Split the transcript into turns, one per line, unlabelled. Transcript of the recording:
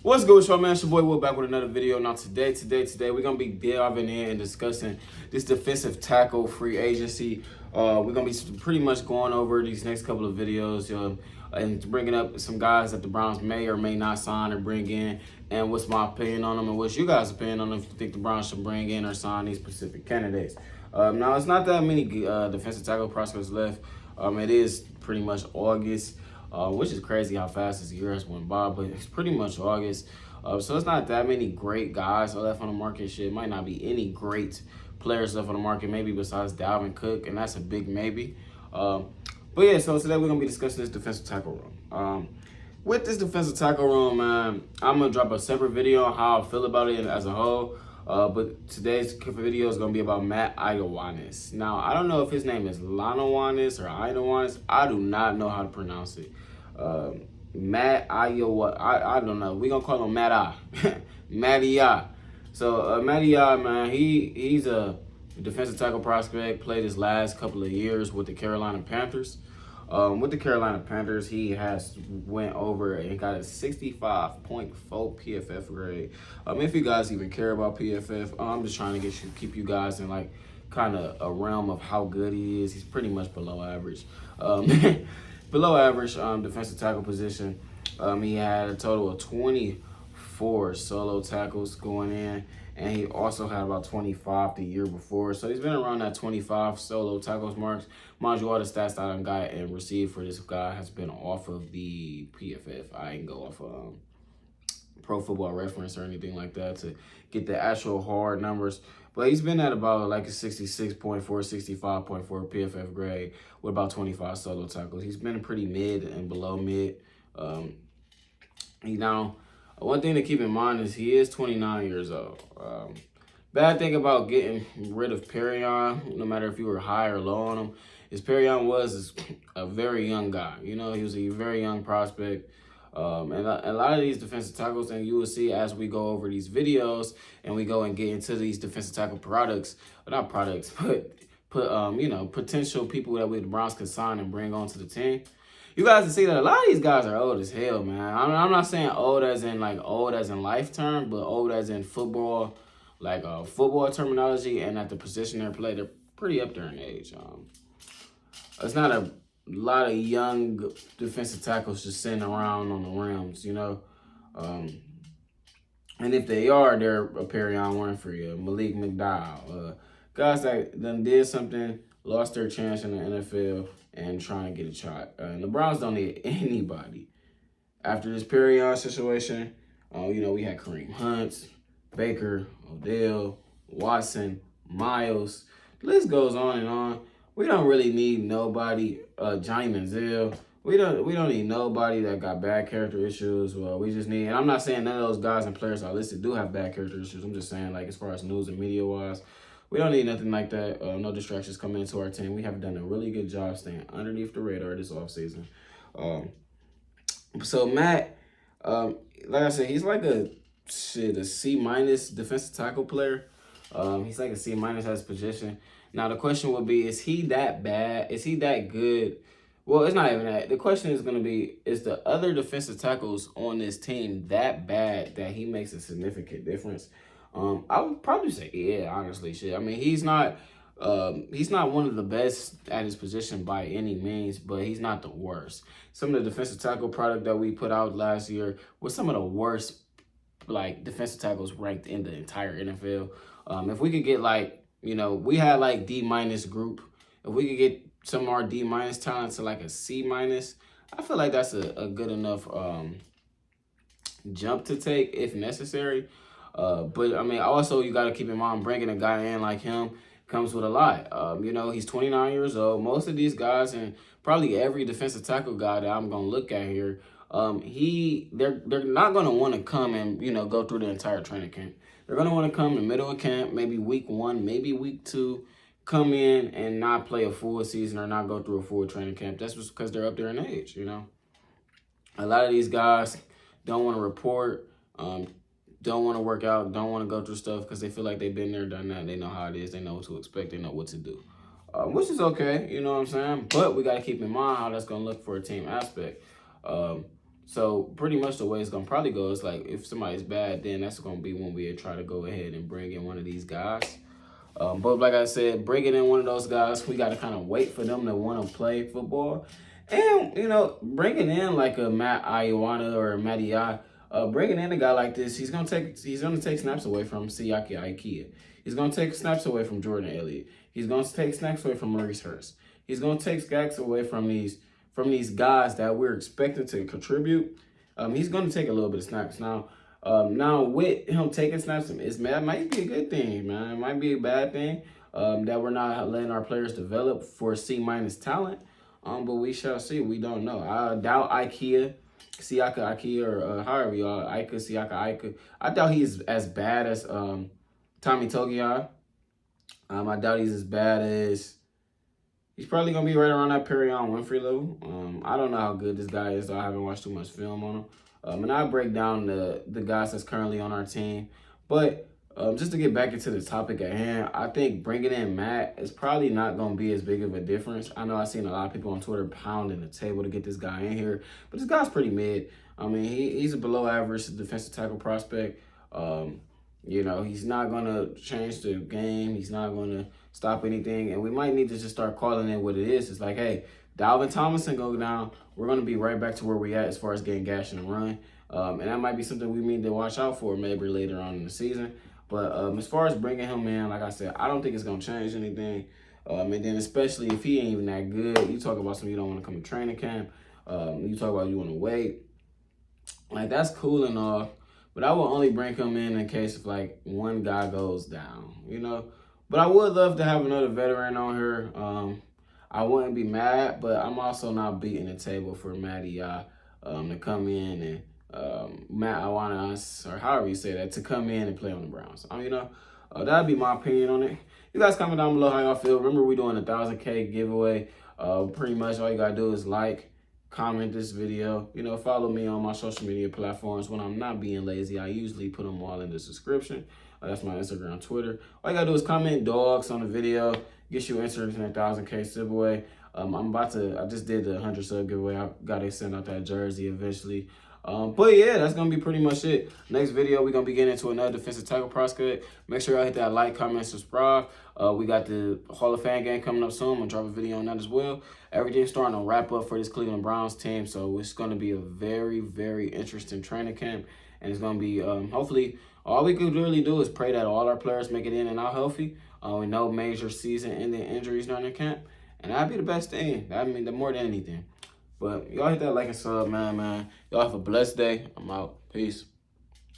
What's good with y'all, man? It's your boy Will back with another video. Now today, we're gonna be diving in and discussing this defensive tackle free agency. We're gonna be pretty much going over these next couple of videos, and bringing up some guys that the Browns may or may not sign or bring in, and what's my opinion on them, and what's you guys' opinion on them if you think the Browns should bring in or sign these specific candidates. Now it's not that many defensive tackle prospects left. It is pretty much August. Which is crazy how fast this year has went by, but it's pretty much August. So it's not that many great guys left on the market. Shit, it might not be any great players left on the market, maybe besides Dalvin Cook, and that's a big maybe. But yeah, so today we're going to be discussing this defensive tackle room. With this defensive tackle room, man, I'm going to drop a separate video on how I feel about it as a whole. But today's video is going to be about Matt Ioannidis. Now, I don't know if his name is Ioannidis or Ioannidis. I do not know how to pronounce it. Matt Iowa, I don't know. We're going to call him Matt I. Matty I. So, Matty I, man, he's a defensive tackle prospect, played his last couple of years with the Carolina Panthers. With the Carolina Panthers, he has went over and got a 65.4 PFF grade. If you guys even care about PFF, I'm just trying to keep you guys in like kind of a realm of how good he is. He's pretty much below average. Below average defensive tackle position. He had a total of 24 solo tackles going in, and he also had about 25 the year before. So he's been around that 25 solo tackles marks. Mind you, all the stats that I got and received for this guy has been off of the PFF. I didn't go off of Pro Football Reference or anything like that to get the actual hard numbers. But he's been at about like a 66.4, 65.4 PFF grade with about 25 solo tackles. He's been pretty mid and below mid. One thing to keep in mind is he is 29 years old. Bad thing about getting rid of Perrion, no matter if you were high or low on him, is Perrion was a very young guy. You know, he was a very young prospect. And a lot of these defensive tackles, and you will see as we go over these videos and we go and get into these defensive tackle products, not products, but potential people that the Browns could sign and bring onto the team. You guys can see that a lot of these guys are old as hell, man. I'm not saying old as in life term, but old as in football, like football terminology, and at the position they're played, they're pretty up there in age. It's not a lot of young defensive tackles just sitting around on the rims, you know. And if they are, they're a Perrion Winfrey, Malik McDowell, guys that done did something, lost their chance in the NFL, and trying to get a shot. And the Browns don't need anybody. After this Perrion situation, we had Kareem Hunt, Baker, Odell, Watson, Miles. The list goes on and on. We don't really need nobody. Johnny Manziel. We don't need nobody that got bad character issues. Well, we just need, and I'm not saying none of those guys and players I listed do have bad character issues. I'm just saying, like, as far as news and media wise, we don't need nothing like that. No distractions coming into our team. We have done a really good job staying underneath the radar this offseason. So Matt, like I said, he's like a C- defensive tackle player. He's like a C- at his position. Now, the question would be, is he that bad? Is he that good? Well, it's not even that. The question is going to be, is the other defensive tackles on this team that bad that he makes a significant difference? I would probably say, yeah, honestly, shit. I mean, he's not one of the best at his position by any means, but he's not the worst. Some of the defensive tackle product that we put out last year was some of the worst, like, defensive tackles ranked in the entire NFL. If we could get, like, we had like D- group. If we could get some of our D- talent to like a C-, I feel like that's a good enough jump to take if necessary. But I mean, also you got to keep in mind, bringing a guy in like him comes with a lot. He's 29 years old. Most of these guys, and probably every defensive tackle guy that I'm gonna look at here, they're not gonna want to come and go through the entire training camp. They're going to want to come in the middle of camp, maybe week 1, maybe week 2, come in and not play a full season or not go through a full training camp. That's just because they're up there in age, A lot of these guys don't want to report, don't want to work out, don't want to go through stuff because they feel like they've been there, done that. They know how it is. They know what to expect. They know what to do, which is okay, you know what I'm saying? But we got to keep in mind how that's going to look for a team aspect. So pretty much the way it's gonna probably go is like if somebody's bad, then that's gonna be when we try to go ahead and bring in one of these guys. But like I said, bringing in one of those guys, we got to kind of wait for them to want to play football. And, bringing in like a Matt Ioannidis or a Matty bringing in a guy like this, he's gonna take snaps away from Siaki Ikea. He's gonna take snaps away from Jordan Elliott. He's gonna take snaps away from Maurice Hurst. He's gonna take snaps away from these guys that we're expected to contribute. He's gonna take a little bit of snaps now. Now with him taking snaps, that might be a good thing, man. It might be a bad thing that we're not letting our players develop for C- talent. But we shall see. We don't know. I doubt Siaka Ikea, or however y'all, Siaka Ika. I doubt he's as bad as Tommy Togiai. I doubt he's as bad as. He's probably gonna be right around that Perion Winfrey level. I don't know how good this guy is, though. I haven't watched too much film on him. And I break down the guys that's currently on our team. But just to get back into the topic at hand, I think bringing in Matt is probably not going to be as big of a difference. I know I've seen a lot of people on Twitter pounding the table to get this guy in here, but this guy's pretty mid. I mean, he's a below average defensive tackle prospect. He's not going to change the game. He's not going to stop anything. And we might need to just start calling it what it is. It's like, hey, Dalvin Tomlinson go down, we're going to be right back to where we at as far as getting gash in the run. And that might be something we need to watch out for maybe later on in the season. But as far as bringing him in, like I said, I don't think it's going to change anything. And then especially if he ain't even that good, you talk about something you don't want to come to training camp. You talk about you want to wait. Like, that's cool and all. But I will only bring him in case if, like, one guy goes down, But I would love to have another veteran on here. I wouldn't be mad, but I'm also not beating the table for Matty to come in and Matt Ioannidis, or however you say that, to come in and play on the Browns. That'd be my opinion on it. You guys comment down below how y'all feel. Remember, we're doing a 1,000K giveaway. Pretty much all you gotta do is like, comment this video, follow me on my social media platforms. When I'm not being lazy, I usually put them all in the description. That's my Instagram, Twitter. All you gotta do is comment dogs on the video, get you entered in a 1,000K giveaway. I just did the 100 sub giveaway. I gotta send out that jersey eventually. But yeah, that's gonna be pretty much it. Next video, we're gonna be getting into another defensive tackle prospect. Make sure y'all hit that like, comment, subscribe. We got the Hall of Fame game coming up soon. I'm gonna drop a video on that as well. Everything's starting to wrap up for this Cleveland Browns team, so it's gonna be a very, very interesting training camp, and it's gonna be hopefully all we could really do is pray that all our players make it in and out healthy. With no major season-ending injuries during the camp, and that'd be the best thing. I mean, the more than anything. But y'all hit that like and sub, man. Y'all have a blessed day. I'm out. Peace.